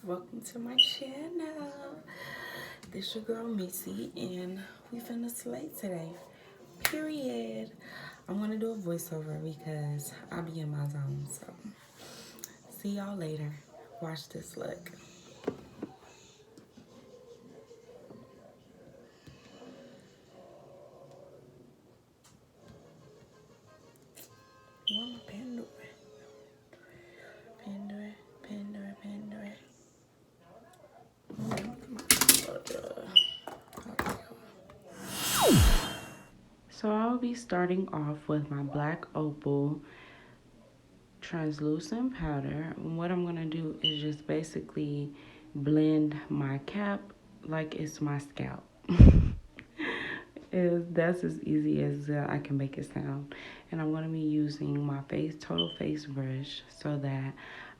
Welcome to my channel. This your girl Missy, and we finna slay today. Period. I'm gonna do a voiceover because I'll be in my zone. So, see y'all later. Watch this look. What my pen doing? Pen doing? Pen doing? Pen doing? So I'll be starting off with my black opal translucent powder. And what I'm gonna do is just basically blend my cap like it's my scalp. That's as easy as I can make it sound. And I'm gonna be using my total face brush so that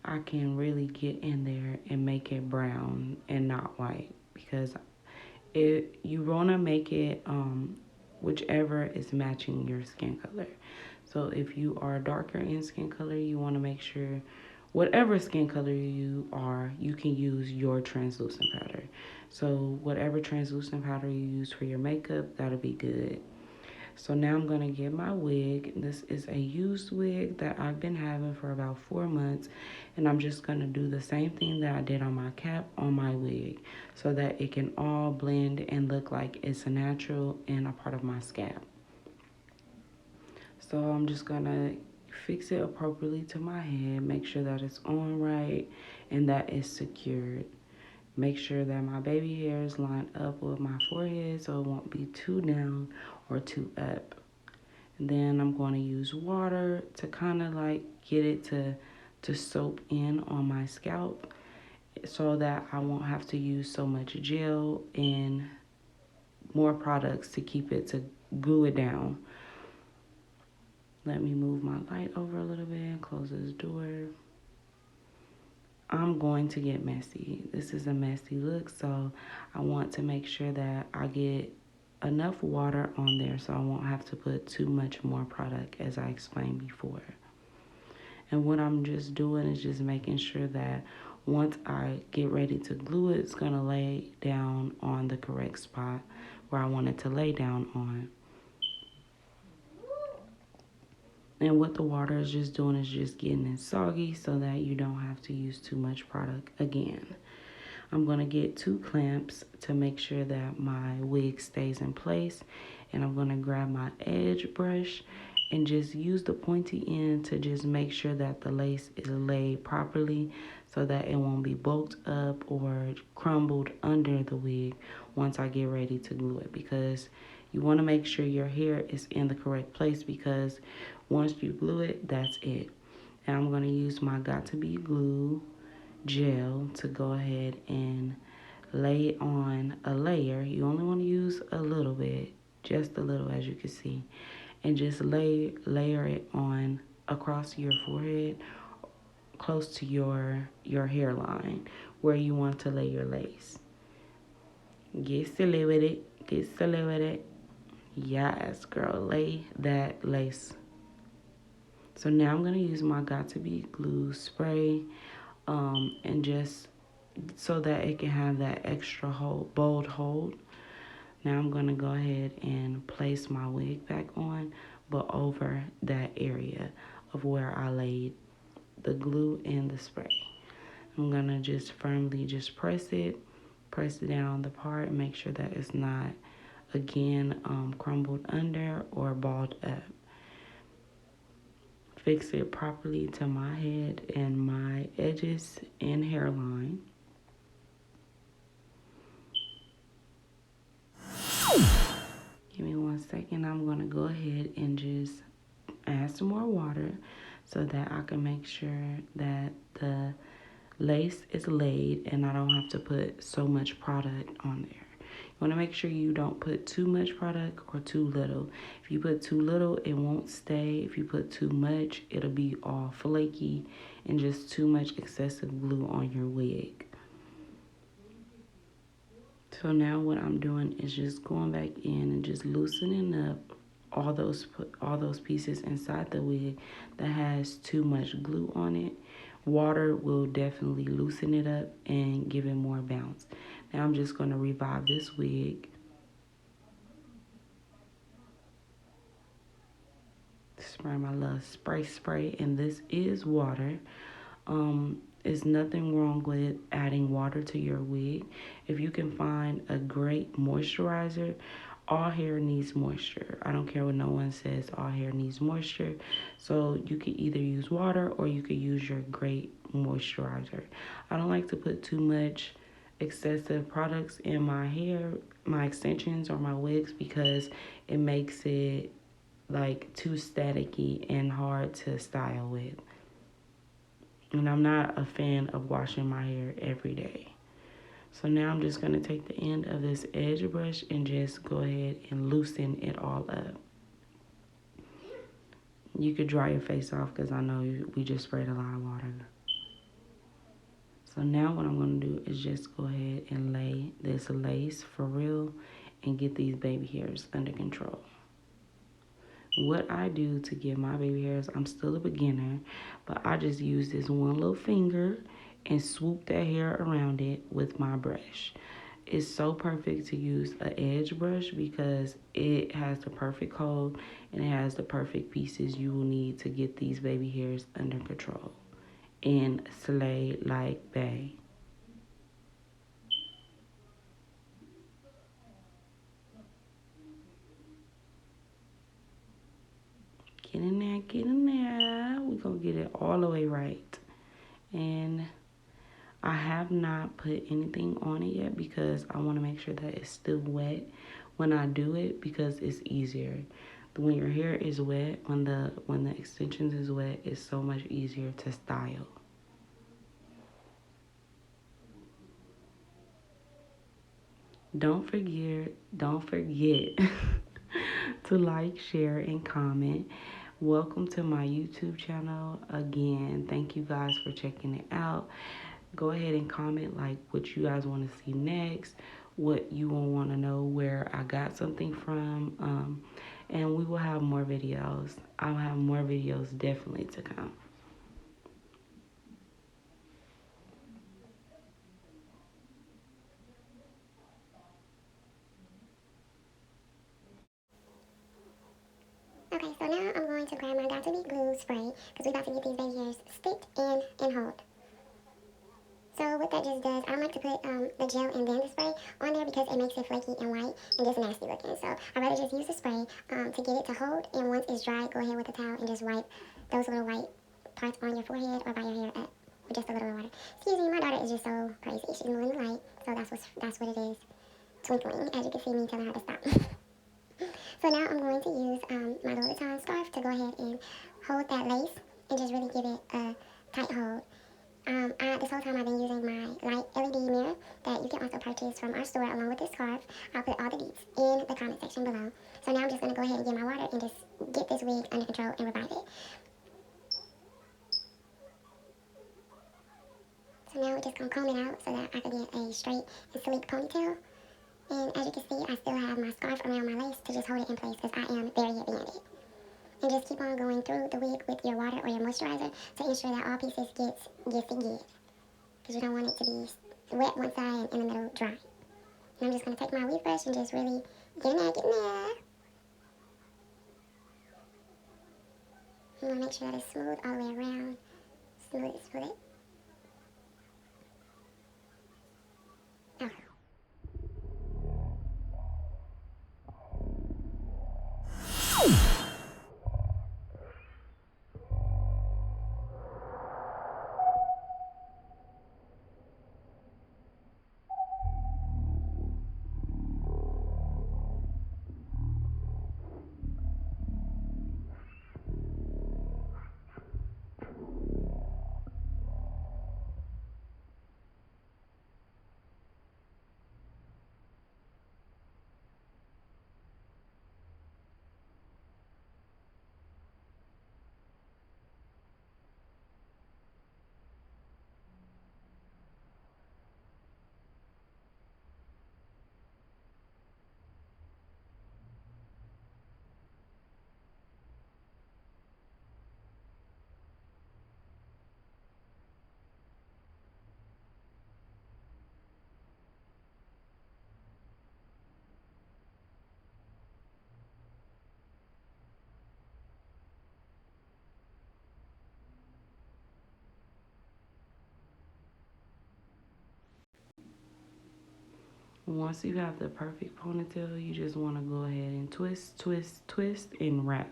I can really get in there and make it brown and not white, because you wanna make it whichever is matching your skin color. So if you are darker in skin color, you want to make sure whatever skin color you are, you can use your translucent powder. So whatever translucent powder you use for your makeup, that'll be good. So now I'm going to get my wig. This is a used wig that I've been having for about 4 months. And I'm just going to do the same thing that I did on my cap on my wig, so that it can all blend and look like it's a natural and a part of my scalp. So I'm just going to fix it appropriately to my head, make sure that it's on right and that it's secured. Make sure that my baby hairs line up with my forehead so it won't be too down or too up. And then I'm going to use water to kind of like get it to soak in on my scalp, so that I won't have to use so much gel and more products to keep it to glue it down. Let me move my light over a little bit and close this door. I'm going to get messy. This is a messy look, so I want to make sure that I get enough water on there so I won't have to put too much more product, as I explained before. And what I'm just doing is just making sure that once I get ready to glue it, it's gonna lay down on the correct spot where I want it to lay down on. And what the water is just doing is just getting it soggy so that you don't have to use too much product again. I'm going to get 2 clamps to make sure that my wig stays in place. And I'm going to grab my edge brush and just use the pointy end to just make sure that the lace is laid properly, so that it won't be bulked up or crumbled under the wig once I get ready to glue it. Because you want to make sure your hair is in the correct place, because once you glue it, that's it. And I'm going to use my Got To Be Glue gel to go ahead and lay on a layer. You only want to use a little bit, just a little, as you can see. And just layer it on across your forehead, close to your hairline, where you want to lay your lace. Get silly with it. Get silly with it. Yes, girl, lay that lace. So now I'm going to use my Got To Be Glue spray, and just so that it can have that extra bold hold. Now I'm going to go ahead and place my wig back on, but over that area of where I laid the glue and the spray. I'm going to just firmly just press it down on the part and make sure that it's not, again, crumbled under or balled up. Fix it properly to my head and my edges and hairline. Give me 1 second. I'm going to go ahead and just add some more water so that I can make sure that the lace is laid and I don't have to put so much product on there. You want to make sure you don't put too much product or too little. If you put too little, it won't stay. If you put too much, it'll be all flaky and just too much excessive glue on your wig. So now what I'm doing is just going back in and just loosening up all those pieces inside the wig that has too much glue on it, Water will definitely loosen it up and give it more bounce. Now I'm just going to revive this wig. Spray my little spray, and this is water. There's nothing wrong with adding water to your wig. If you can find a great moisturizer, all hair needs moisture. I don't care what no one says, all hair needs moisture. So you could either use water or you could use your great moisturizer. I don't like to put too much excessive products in my hair, my extensions or my wigs, because it makes it like too staticky and hard to style with. And I'm not a fan of washing my hair every day. So now I'm just going to take the end of this edge brush and just go ahead and loosen it all up. You could dry your face off because I know we just sprayed a lot of water. So now what I'm going to do is just go ahead and lay this lace for real and get these baby hairs under control. What I do to get my baby hairs, I'm still a beginner, but I just use this one little finger and swoop that hair around it with my brush. It's so perfect to use an edge brush because it has the perfect hold and it has the perfect pieces you will need to get these baby hairs under control and slay like bae. Get in there, get in there. We're going to get it all the way right. And I have not put anything on it yet because I want to make sure that it's still wet when I do it, because it's easier. When your hair is wet, when the extensions is wet, it's so much easier to style. Don't forget to like, share, and comment. Welcome to my YouTube channel. Again, thank you guys for checking it out. Go ahead and comment like what you guys want to see next, what you will want to know where I got something from, and we will have more videos. I'll have more videos definitely to come. Okay, so now I'm going to grab my Got To Be Glue spray because we're about to get these baby hairs sticked and hold. So what that just does, I like to put the gel and then the spray on there because it makes it flaky and white and just nasty looking. So I'd rather just use the spray to get it to hold, and once it's dry, go ahead with the towel and just wipe those little white parts on your forehead or by your hair up with just a little water. Excuse me, my daughter is just so crazy. She's moving the light, so that's what it is. Twinkling, as you can see me telling her to stop. So now I'm going to use my Louis Vuitton scarf to go ahead and hold that lace and just really give it a tight hold. This whole time I've been using my light LED mirror that you can also purchase from our store along with this scarf. I'll put all the deets in the comment section below. So now I'm just going to go ahead and get my water and just get this wig under control and revive it. So now we're just going to comb it out so that I can get a straight and sleek ponytail. And as you can see, I still have my scarf around my lace to just hold it in place because I am very heavy-handed. And just keep on going through the wig with your water or your moisturizer to ensure that all pieces gets good. Because you don't want it to be wet one side and in the middle dry. And I'm just going to take my weave brush and just really get in there. I'm going to make sure that it's smooth all the way around. Smooth it. Okay. Once you have the perfect ponytail, you just want to go ahead and twist, twist, twist, and wrap.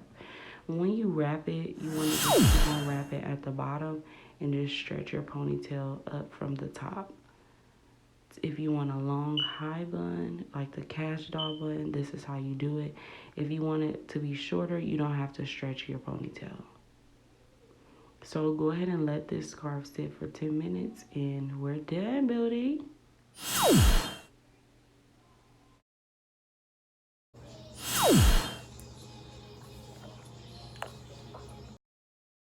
When you wrap it, you want to just keep on wrap it at the bottom and just stretch your ponytail up from the top. If you want a long high bun, like the Kashdoll Bun, this is how you do it. If you want it to be shorter, you don't have to stretch your ponytail. So go ahead and let this scarf sit for 10 minutes and we're done, beauty.